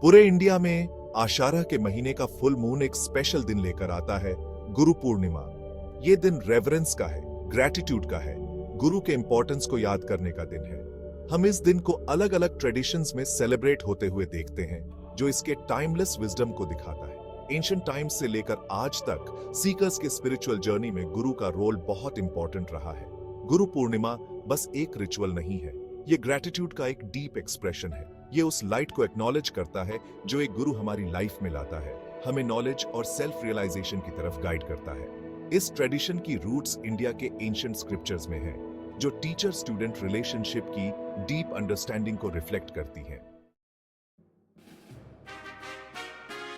पूरे इंडिया में आषाढ़ के महीने का फुल मून एक स्पेशल दिन लेकर आता है, गुरु पूर्णिमा। ये दिन रेवरेंस का है, ग्रैटिट्यूड का है, गुरु के इंपॉर्टेंस को याद करने का दिन है। हम इस दिन को अलग अलग ट्रेडिशंस में सेलिब्रेट होते हुए देखते हैं, जो इसके टाइमलेस विजडम को दिखाता है। एंशिएंट टाइम्स से लेकर आज तक सीकर्स के स्पिरिचुअल जर्नी में गुरु का रोल बहुत इंपॉर्टेंट रहा है। गुरु पूर्णिमा बस एक रिचुअल नहीं है, ये ग्रैटिट्यूड का एक डीप एक्सप्रेशन है। ये उस लाइट को एक्नॉलेज करता है जो एक गुरु हमारी लाइफ में लाता है, हमें नॉलेज और सेल्फ रियलाइजेशन की तरफ गाइड करता है। इस ट्रेडिशन की रूट्स इंडिया के एंशिएंट स्क्रिप्चर्स में है, जो टीचर स्टूडेंट रिलेशनशिप की डीप अंडरस्टैंडिंग को रिफ्लेक्ट करती है।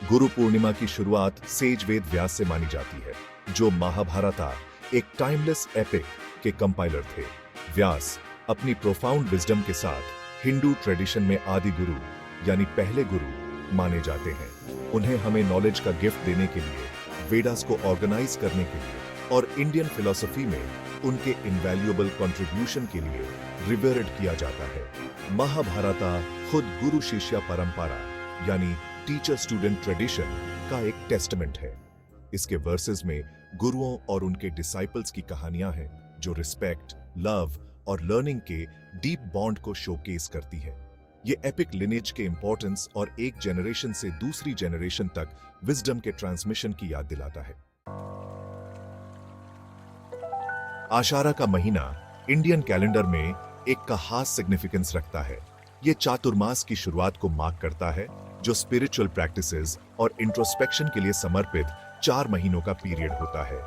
गुरु पूर्णिमा की शुरुआत सेज वेद व्यास से मानी जाती है, जो महाभारता एक टाइमलेस एपिक के कंपाइलर थे। व्यास अपनी प्रोफाउंड विजडम के साथ हिंदू ट्रेडिशन में आदि गुरु यानी पहले गुरु माने जाते हैं। उन्हें हमें नॉलेज का गिफ्ट देने के लिए, वेदास को ऑर्गेनाइज करने के लिए और इंडियन फिलॉसफी में उनके इनवैल्यूएबल कंट्रीब्यूशन के लिए रिवेरेड किया जाता है। महाभारता खुद गुरु शिष्य परंपरा यानी टीचर स्टूडेंट ट्रेडिशन का एक टेस्टमेंट है। इसके वर्सेस में गुरुओं और उनके डिसाइपल्स की कहानियां हैं, जो रिस्पेक्ट, लव और लर्निंग के डीप बॉन्ड को शोकेस करती है। ये एपिक लिनेज के इंपॉर्टेंस और एक जनरेशन से दूसरी जनरेशन तक विजडम के ट्रांसमिशन की याद दिलाता है। आषाढ़ का महीना इंडियन कैलेंडर में एक खास सिग्निफिकेंस रखता है। ये चातुर्मास की शुरुआत को मार्क करता है, जो स्पिरिचुअल प्रैक्टिसेस और इंट्रोस्पेक्शन के लिए समर्पित 4 महीनों का पीरियड होता है।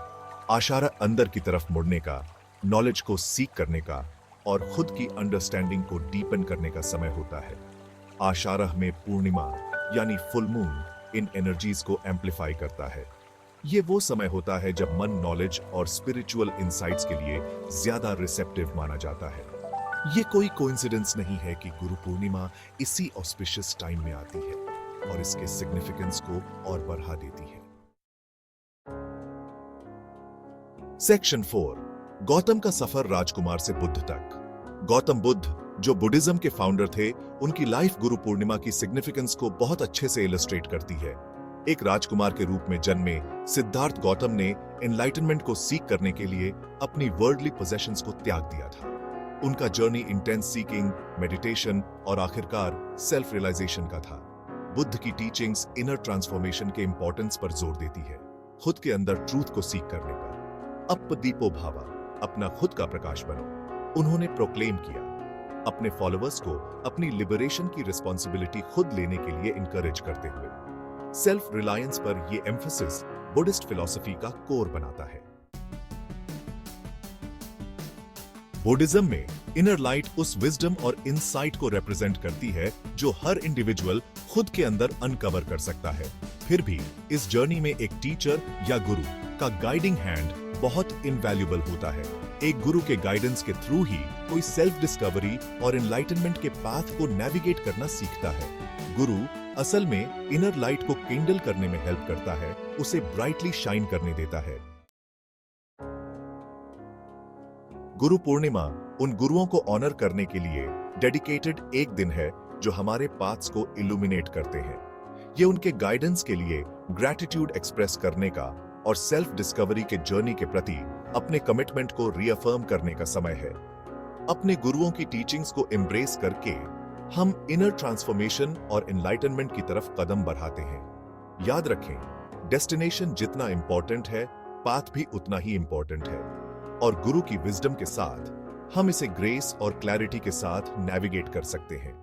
आषाढ़ अंदर की तरफ मुड़ने का, नॉलेज को सीख करने का और खुद की अंडरस्टैंडिंग को डीपन करने का समय होता है। आषाढ़ में पूर्णिमा यानी फुल मून इन एनर्जीज को एम्पलीफाई करता है। ये वो समय होता है जब मन नॉलेज और स्पिरिचुअल इंसाइट्स के लिए ज्यादा रिसेप्टिव माना जाता है। ये कोई कोइंसिडेंस नहीं है कि गुरु पूर्णिमा इसी ऑस्पिशियस टाइम में आती है और इसके सिग्निफिकेंस को और बढ़ा देती है। सेक्शन 4, गौतम का सफर राजकुमार से बुद्ध तक। गौतम बुद्ध, जो बुद्धिज्म के फाउंडर थे, उनकी लाइफ गुरु पूर्णिमा की सिग्निफिकेंस को बहुत अच्छे से इलस्ट्रेट करती है। एक राजकुमार के रूप में जन्मे सिद्धार्थ गौतम ने एनलाइटनमेंट को सीख करने के लिए अपनी वर्ल्डली पोजेशंस को त्याग दिया था। उनका जर्नी इंटेंस सीकिंग, मेडिटेशन और आखिरकार सेल्फ रियलाइजेशन का था। बुद्ध की टीचिंग्स इनर ट्रांसफॉर्मेशन के इंपॉर्टेंस पर जोर देती है, खुद के अंदर ट्रूथ को सीख करने पर। अपदीपो भावा, अपना खुद का प्रकाश बनो, उन्होंने प्रोक्लेम किया, अपने फॉलोअर्स को अपनी लिबरेशन की रिस्पॉन्सिबिलिटी खुद लेने के लिए इंकरेज करते हुए। सेल्फ रिलायंस पर यह एम्फेसिस बुद्धिस्ट फिलॉसफी का कोर बनाता है। बुद्धिज्म में इनर लाइट उस विजडम और इनसाइट को रिप्रेजेंट करती है जो हर इंडिविजुअल खुद के अंदर अनकवर कर सकता है। फिर भी इस जर्नी में एक टीचर या गुरु का गाइडिंग हैंड बहुत इनवैल्यूएबल होता है। एक गुरु के गाइडेंस के थ्रू ही कोई सेल्फ डिस्कवरी और एनलाइटनमेंट के पाथ को नेविगेट करना सीखता है। गुरु असल में इनर लाइट को किंडल करने में हेल्प करता है, उसे ब्राइटली शाइन करने देता है। गुरु पूर्णिमा उन गुरुओं को ऑनर करने के लिए डेडिकेटेड एक दिन है, जो हमारे पाथ्स को इल्यूमिनेट करते हैं। ये उनके गाइडेंस के लिए ग्रैटिट्यूड एक्सप्रेस करने का और सेल्फ डिस्कवरी के जर्नी के प्रति अपने कमिटमेंट को रीअफर्म करने का समय है। अपने गुरुओं की टीचिंग्स को एम्ब्रेस करके हम इनर ट्रांसफॉर्मेशन और एनलाइटनमेंट की तरफ कदम बढ़ाते हैं। याद रखें, डेस्टिनेशन जितना इंपॉर्टेंट है, पाथ भी उतना ही इंपॉर्टेंट है, और गुरु की विजडम के साथ हम इसे ग्रेस और क्लैरिटी के साथ नेविगेट कर सकते हैं।